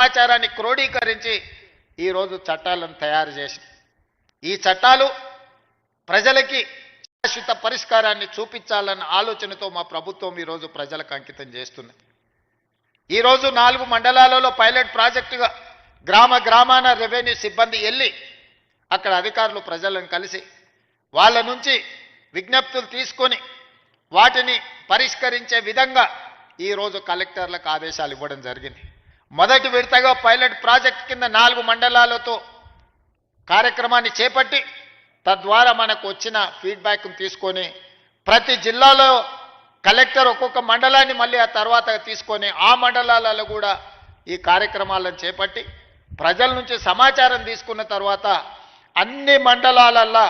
సమాచారాన్ని క్రోడీకరించి ఈరోజు చట్టాలను తయారు చేసి ఈ చట్టాలు ప్రజలకి శాశ్వత పరిష్కారాన్ని చూపించాలన్న ఆలోచనతో మా ప్రభుత్వం ఈరోజు ప్రజలకు అంకితం చేస్తుంది. ఈరోజు 4 మండలాలలో పైలట్ ప్రాజెక్టుగా గ్రామాన రెవెన్యూ సిబ్బంది వెళ్ళి అక్కడ అధికారులు ప్రజలను కలిసి వాళ్ళ నుంచి విజ్ఞప్తులు తీసుకొని వాటిని పరిష్కరించే విధంగా ఈరోజు కలెక్టర్లకు ఆదేశాలు ఇవ్వడం జరిగింది. మొదటి విడతగా పైలట్ ప్రాజెక్ట్ కింద 4 మండలాలతో కార్యక్రమాన్ని చేపట్టి తద్వారా మనకు వచ్చిన ఫీడ్బ్యాక్ను తీసుకొని ప్రతి జిల్లాలో కలెక్టర్ ఒక్కొక్క మండలాన్ని మళ్ళీ ఆ తర్వాత తీసుకొని ఆ మండలాలలో కూడా ఈ కార్యక్రమాలను చేపట్టి ప్రజల నుంచి సమాచారం తీసుకున్న తర్వాత అన్ని మండలాలల్లో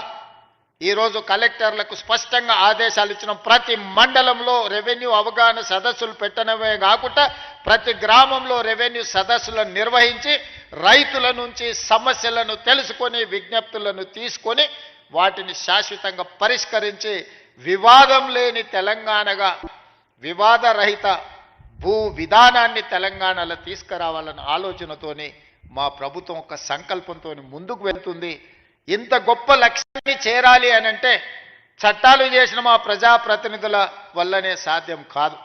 ఈరోజు కలెక్టర్లకు స్పష్టంగా ఆదేశాలు ఇచ్చిన ప్రతి మండలంలో రెవెన్యూ అవగాహన సదస్సులు పెట్టడమే కాకుండా ప్రతి గ్రామంలో రెవెన్యూ సదస్సులను నిర్వహించి రైతుల నుంచి సమస్యలను తెలుసుకొని విజ్ఞప్తులను తీసుకొని వాటిని శాశ్వతంగా పరిష్కరించి వివాదం లేని తెలంగాణగా వివాదరహిత భూ విధానాన్ని తెలంగాణలో తీసుకురావాలన్న ఆలోచనతోని మా ప్రభుత్వం ఒక సంకల్పంతో ముందుకు వెళ్తుంది. ఇంత గొప్ప లక్ష్యాన్ని చేరాలి అనంటే చట్టాలు చేసిన మా ప్రజాప్రతినిధుల వల్లనే సాధ్యం కాదు.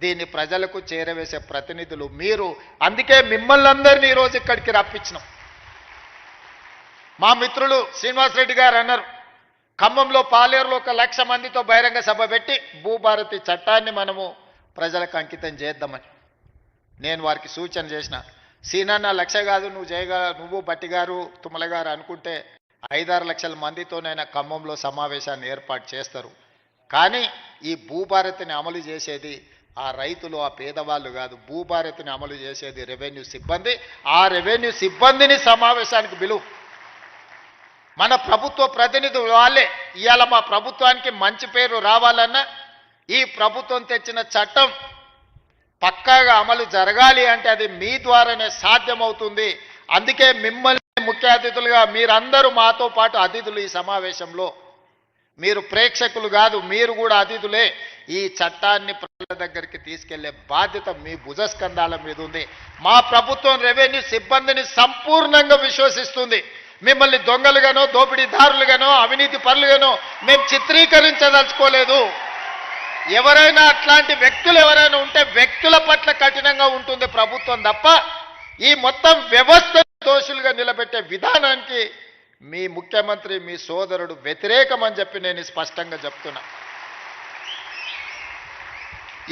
దీన్ని ప్రజలకు చేరవేసే ప్రతినిధులు మీరు. అందుకే మిమ్మల్ని అందరినీ ఈరోజు ఇక్కడికి రప్పించినాం. మా మిత్రులు శ్రీనివాసరెడ్డి గారు అన్నారు, ఖమ్మంలో పాలేరులో 1,00,000 మందితో బహిరంగ సభ పెట్టి భూభారతి చట్టాన్ని మనము ప్రజలకు అంకితం చేద్దామని నేను వారికి సూచన చేసిన. సీనన్న 1,00,000 కాదు, నువ్వు బట్టి గారు తుమ్మల గారు అనుకుంటే 5-6 లక్షల మందితోనైనా ఖమ్మంలో సమావేశాన్ని ఏర్పాటు చేస్తారు. కానీ ఈ భూభారతిని అమలు చేసేది ఆ రైతులు, ఆ పేదవాళ్ళు కాదు. భూభారతిని అమలు చేసేది రెవెన్యూ సిబ్బంది. ఆ రెవెన్యూ సిబ్బందిని సమావేశానికి పిలువు. మన ప్రభుత్వ ప్రతినిధులు వాళ్ళే. ఇవాళ మా ప్రభుత్వానికి మంచి పేరు రావాలన్నా ఈ ప్రభుత్వం తెచ్చిన చట్టం పక్కాగా అమలు జరగాలి అంటే అది మీ ద్వారానే సాధ్యమవుతుంది. అందుకే మిమ్మల్ని ముఖ్య అతిథులుగా మీరందరూ మాతో పాటు అతిథులు. ఈ సమావేశంలో మీరు ప్రేక్షకులు కాదు, మీరు కూడా అతిథులే. ఈ చట్టాన్ని ప్రజల దగ్గరికి తీసుకెళ్లే బాధ్యత మీ భుజస్కంధాల మీద ఉంది. మా ప్రభుత్వం రెవెన్యూ సిబ్బందిని సంపూర్ణంగా విశ్వసిస్తుంది. మిమ్మల్ని దొంగలుగానో, దోపిడీదారులుగానో, అవినీతి పరులుగానో మేము చిత్రీకరించదలుచుకోలేదు. ఎవరైనా అట్లాంటి వ్యక్తులు ఎవరైనా ఉంటే వ్యక్తుల పట్ల కఠినంగా ఉంటుంది ప్రభుత్వం తప్ప ఈ మొత్తం వ్యవస్థ దోషులుగా నిలబెట్టే విధానానికి మీ ముఖ్యమంత్రి, మీ సోదరుడు వ్యతిరేకమని చెప్పి నేను స్పష్టంగా చెప్తున్నా.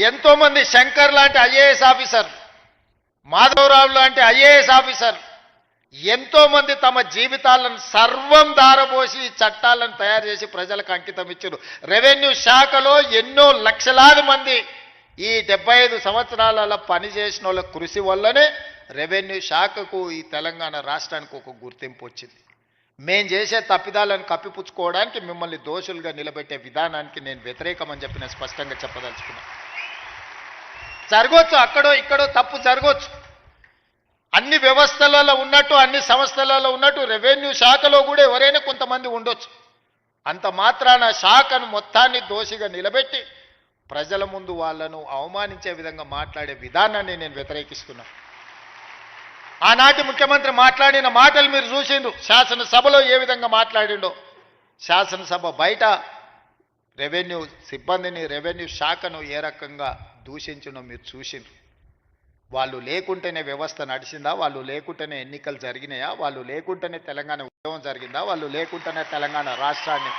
ఎంతో మంది శంకర్ లాంటి ఐఏఎస్ ఆఫీసర్, మాధవరావు లాంటి ఐఏఎస్ ఆఫీసర్ ఎంతో మంది తమ జీవితాలను సర్వం దారబోసి చట్టాలను తయారు చేసి ప్రజలకు అంకితం ఇచ్చారు. రెవెన్యూ శాఖలో ఎన్నో లక్షలాది మంది ఈ 75 సంవత్సరాల పనిచేసిన వాళ్ళ కృషి వల్లనే రెవెన్యూ శాఖకు ఈ తెలంగాణ రాష్ట్రానికి ఒక గుర్తింపు వచ్చింది. మేం చేసే తప్పిదాలను కప్పిపుచ్చుకోవడానికి మిమ్మల్ని దోషులుగా నిలబెట్టే విధానానికి నేను వ్యతిరేకమని చెప్పి నేను స్పష్టంగా చెప్పదలుచుకున్నాను. జరగవచ్చు, అక్కడో ఇక్కడో తప్పు జరగవచ్చు. అన్ని వ్యవస్థలలో ఉన్నట్టు, అన్ని సంస్థలలో ఉన్నట్టు రెవెన్యూ శాఖలో కూడా ఎవరైనా కొంతమంది ఉండొచ్చు. అంత మాత్రాన శాఖను మొత్తాన్ని దోషిగా నిలబెట్టి ప్రజల ముందు వాళ్ళను అవమానించే విధంగా మాట్లాడే విధానాన్ని నేను వ్యతిరేకిస్తున్నా. ఆనాటి ముఖ్యమంత్రి మాట్లాడిన మాటలు మీరు చూసిండ్రు. శాసనసభలో ఏ విధంగా మాట్లాడిండో, శాసనసభ బయట రెవెన్యూ సిబ్బందిని, రెవెన్యూ శాఖను ఏ రకంగా దూషించడో మీరు చూసిండ్రు. వాళ్ళు లేకుంటేనే వ్యవస్థ నడిచిందా? వాళ్ళు లేకుంటేనే ఎన్నికలు జరిగినాయా? వాళ్ళు లేకుంటేనే తెలంగాణ ఉద్యమం జరిగిందా? వాళ్ళు లేకుంటేనే తెలంగాణ రాష్ట్రాన్ని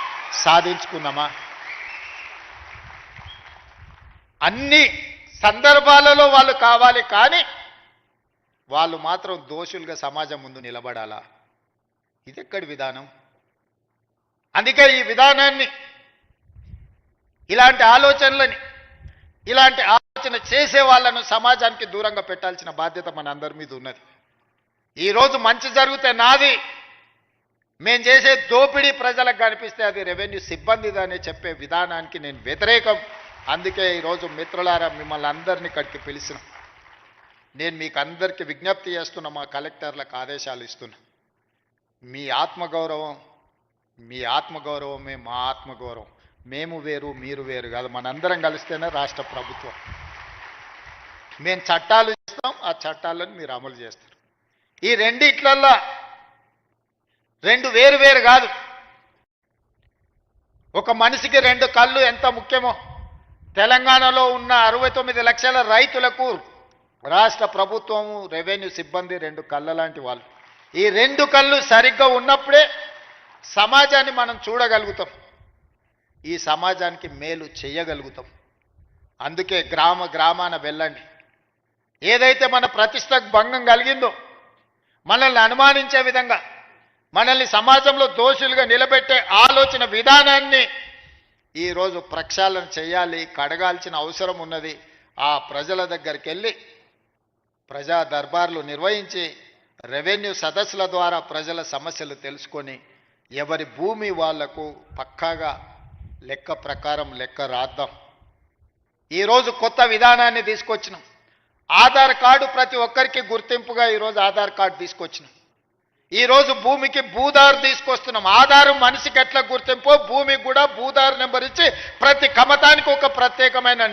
సాధించుకున్నామా? అన్ని సందర్భాలలో వాళ్ళు కావాలి, కానీ వాళ్ళు మాత్రం దోషులుగా సమాజం ముందు నిలబడాలా? ఇది ఎక్కడి విధానం? అందుకే ఈ విధానాన్ని, ఇలాంటి ఆలోచనలని, ఇలాంటి ఆలోచన చేసే వాళ్ళను సమాజానికి దూరంగా పెట్టాల్సిన బాధ్యత మన అందరి మీద ఉన్నది. ఈరోజు మంచి జరిగితే నాది, మేం చేసే దోపిడీ ప్రజలకు కనిపిస్తే అది రెవెన్యూ సిబ్బందిదని చెప్పే విధానానికి నేను వ్యతిరేకం. అందుకే ఈరోజు మిత్రులారా మిమ్మల్ని అందరినీ ఇక్కడికి పిలిచిన. నేను మీకు అందరికీ విజ్ఞప్తి చేస్తున్నా, మా కలెక్టర్లకు ఆదేశాలు ఇస్తున్నా. మీ ఆత్మగౌరవమే మా ఆత్మగౌరవం. మేము వేరు, మీరు వేరు కాదు. మనందరం కలిస్తేనే రాష్ట్ర ప్రభుత్వం. మేము చట్టాలు చేస్తాం, ఆ చట్టాలను మీరు అమలు చేస్తారు. ఈ రెండిట్లల్లో రెండు వేరు వేరు కాదు. ఒక మనిషికి రెండు కళ్ళు ఎంత ముఖ్యమో తెలంగాణలో ఉన్న 69 లక్షల రైతులకు రాష్ట్ర ప్రభుత్వము, రెవెన్యూ సిబ్బంది రెండు కళ్ళ లాంటి వాళ్ళు. ఈ రెండు కళ్ళు సరిగ్గా ఉన్నప్పుడే సమాజాన్ని మనం చూడగలుగుతాం, ఈ సమాజానికి మేలు చేయగలుగుతాం. అందుకే గ్రామాన వెళ్ళండి. ఏదైతే మన ప్రతిష్టకు భంగం కలిగిందో, మనల్ని అనుమానించే విధంగా, మనల్ని సమాజంలో దోషులుగా నిలబెట్టే ఆలోచన విధానాన్ని ఈరోజు ప్రక్షాళన చేయాలి, కడగాల్సిన అవసరం ఉన్నది. ఆ ప్రజల దగ్గరికి వెళ్ళి ప్రజా దర్బార్లు నిర్వహించి రెవెన్యూ సదస్సుల ద్వారా ప్రజల సమస్యలు తెలుసుకొని ఎవరి భూమి వాళ్లకు పక్కాగా లెక్క ప్రకారం లెక్క రాద్దాం. ఈరోజు కొత్త విధానాన్ని తీసుకొచ్చినాం. ఆధార్ కార్డు ప్రతి ఒక్కరికి గుర్తింపుగా ఈరోజు ఆధార్ కార్డు తీసుకొచ్చినాం. ఈరోజు భూమికి భూదారు తీసుకొస్తున్నాం. ఆధారు మనిషికి ఎట్లా గుర్తింపో భూమికి కూడా భూదారు నెంబర్ ఇచ్చి ప్రతి కమతానికి ఒక ప్రత్యేకమైన